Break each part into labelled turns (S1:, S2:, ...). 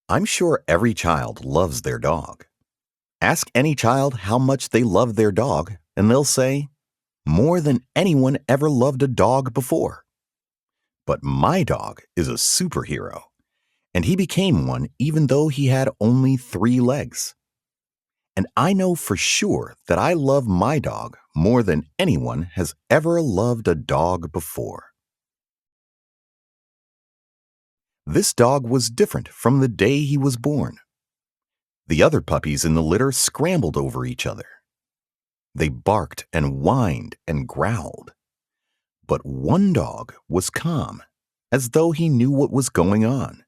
S1: I'm sure every child loves their dog. Ask any child how much they love their dog, and they'll say, more than anyone ever loved a dog before. But my dog is a superhero, and he became one even though he had only 3 legs. And I know for sure that I love my dog more than anyone has ever loved a dog before. This dog was different from the day he was born. The other puppies in the litter scrambled over each other. They barked and whined and growled. But one dog was calm, as though he knew what was going on.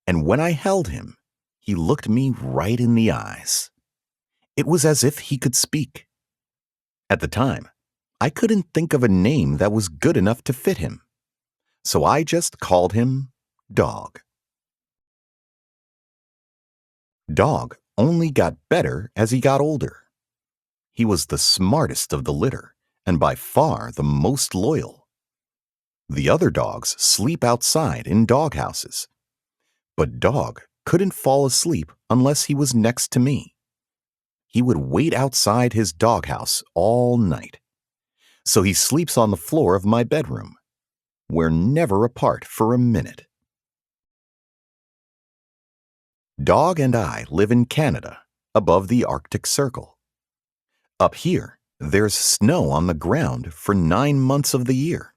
S1: And when I held him, he looked me right in the eyes. It was as if he could speak. At the time, I couldn't think of a name that was good enough to fit him. So I just called him Dog. Dog only got better as he got older. He was the smartest of the litter, and by far the most loyal. The other dogs sleep outside in doghouses. But Dog couldn't fall asleep unless he was next to me. He would wait outside his doghouse all night. So he sleeps on the floor of my bedroom. We're never apart for a minute. Dog and I live in Canada, above the Arctic Circle. Up here, there's snow on the ground for 9 months of the year.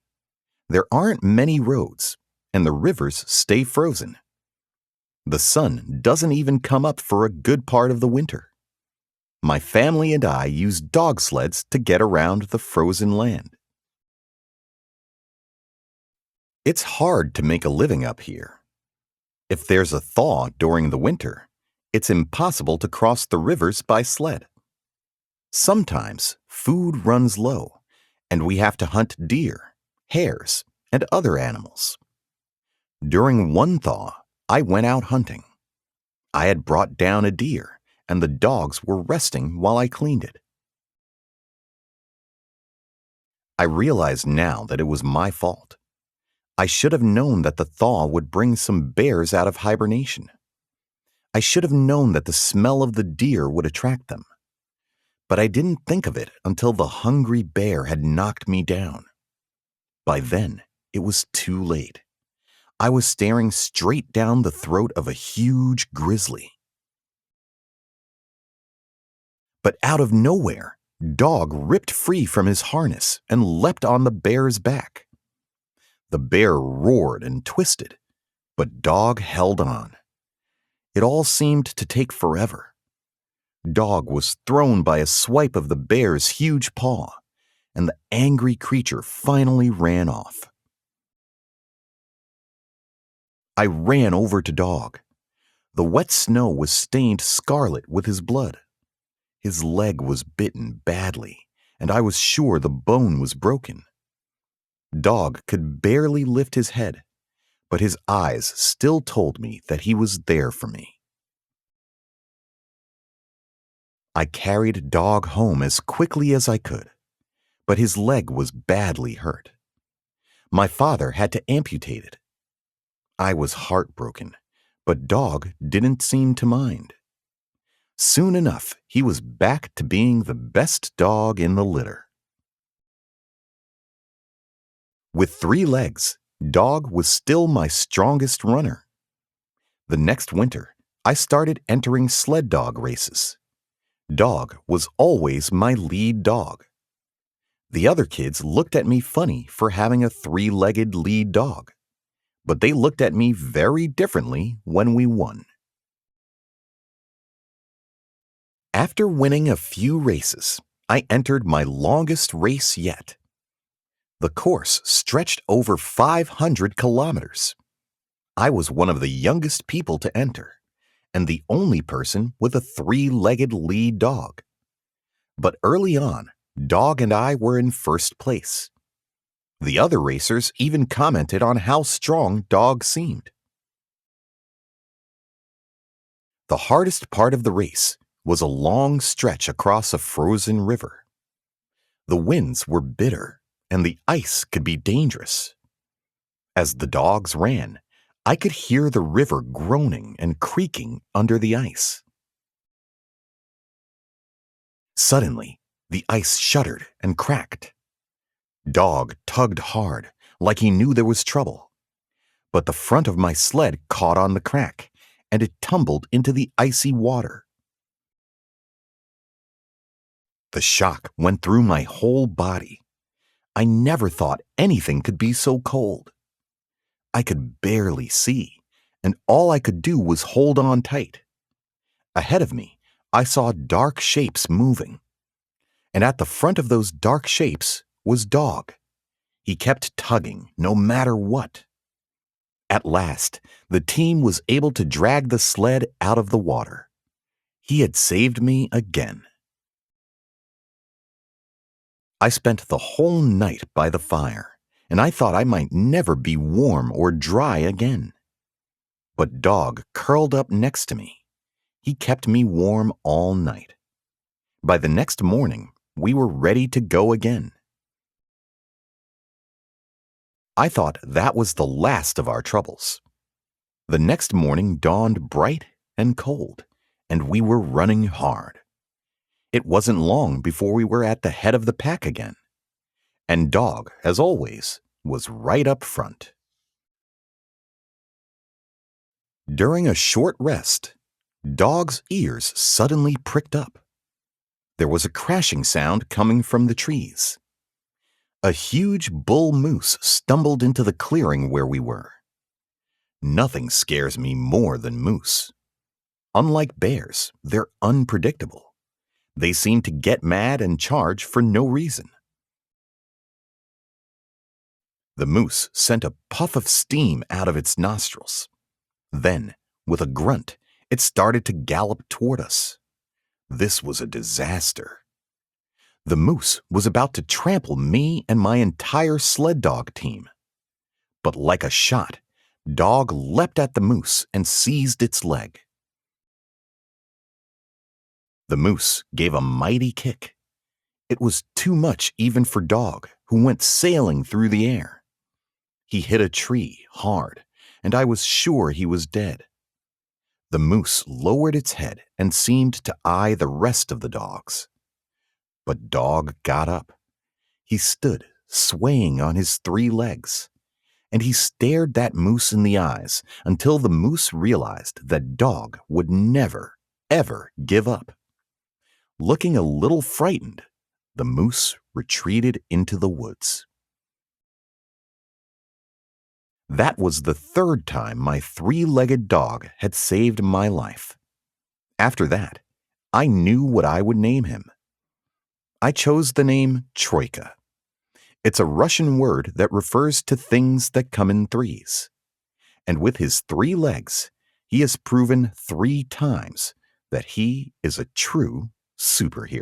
S1: There aren't many roads, and the rivers stay frozen. The sun doesn't even come up for a good part of the winter. My family and I use dog sleds to get around the frozen land. It's hard to make a living up here. If there's a thaw during the winter, it's impossible to cross the rivers by sled. Sometimes food runs low, and we have to hunt deer, hares, and other animals. During one thaw, I went out hunting. I had brought down a deer, and the dogs were resting while I cleaned it. I realize now that it was my fault. I should have known that the thaw would bring some bears out of hibernation. I should have known that the smell of the deer would attract them. But I didn't think of it until the hungry bear had knocked me down. By then, it was too late. I was staring straight down the throat of a huge grizzly. But out of nowhere, Dog ripped free from his harness and leapt on the bear's back. The bear roared and twisted, but Dog held on. It all seemed to take forever. Dog was thrown by a swipe of the bear's huge paw, and the angry creature finally ran off. I ran over to Dog. The wet snow was stained scarlet with his blood. His leg was bitten badly, and I was sure the bone was broken. Dog could barely lift his head, but his eyes still told me that he was there for me. I carried Dog home as quickly as I could, but his leg was badly hurt. My father had to amputate it. I was heartbroken, but Dog didn't seem to mind. Soon enough, he was back to being the best dog in the litter. With 3 legs, Dog was still my strongest runner. The next winter, I started entering sled dog races. Dog was always my lead dog. The other kids looked at me funny for having a 3-legged lead dog, but they looked at me very differently when we won. After winning a few races, I entered my longest race yet. The course stretched over 500 kilometers. I was one of the youngest people to enter, and the only person with a 3-legged lead dog. But early on, Dog and I were in first place. The other racers even commented on how strong Dog seemed. The hardest part of the race was a long stretch across a frozen river. The winds were bitter, and the ice could be dangerous. As the dogs ran, I could hear the river groaning and creaking under the ice. Suddenly, the ice shuddered and cracked. Dog tugged hard, like he knew there was trouble. But the front of my sled caught on the crack, and it tumbled into the icy water. The shock went through my whole body. I never thought anything could be so cold. I could barely see, and all I could do was hold on tight. Ahead of me, I saw dark shapes moving. And at the front of those dark shapes was Dog. He kept tugging, no matter what. At last, the team was able to drag the sled out of the water. He had saved me again. I spent the whole night by the fire, and I thought I might never be warm or dry again. But Dog curled up next to me. He kept me warm all night. By the next morning, we were ready to go again. I thought that was the last of our troubles. The next morning dawned bright and cold, and we were running hard. It wasn't long before we were at the head of the pack again. And Dog, as always, was right up front. During a short rest, Dog's ears suddenly pricked up. There was a crashing sound coming from the trees. A huge bull moose stumbled into the clearing where we were. Nothing scares me more than moose. Unlike bears, they're unpredictable. They seem to get mad and charge for no reason. The moose sent a puff of steam out of its nostrils. Then, with a grunt, it started to gallop toward us. This was a disaster. The moose was about to trample me and my entire sled dog team. But like a shot, Dog leapt at the moose and seized its leg. The moose gave a mighty kick. It was too much even for Dog, who went sailing through the air. He hit a tree hard, and I was sure he was dead. The moose lowered its head and seemed to eye the rest of the dogs. But Dog got up. He stood, swaying on his 3 legs, and he stared that moose in the eyes until the moose realized that Dog would never, ever give up. Looking a little frightened, the moose retreated into the woods. That was the 3rd time my 3-legged dog had saved my life. After that, I knew what I would name him. I chose the name Troika. It's a Russian word that refers to things that come in threes. And with his 3 legs, he has proven 3 times that he is a true superhero.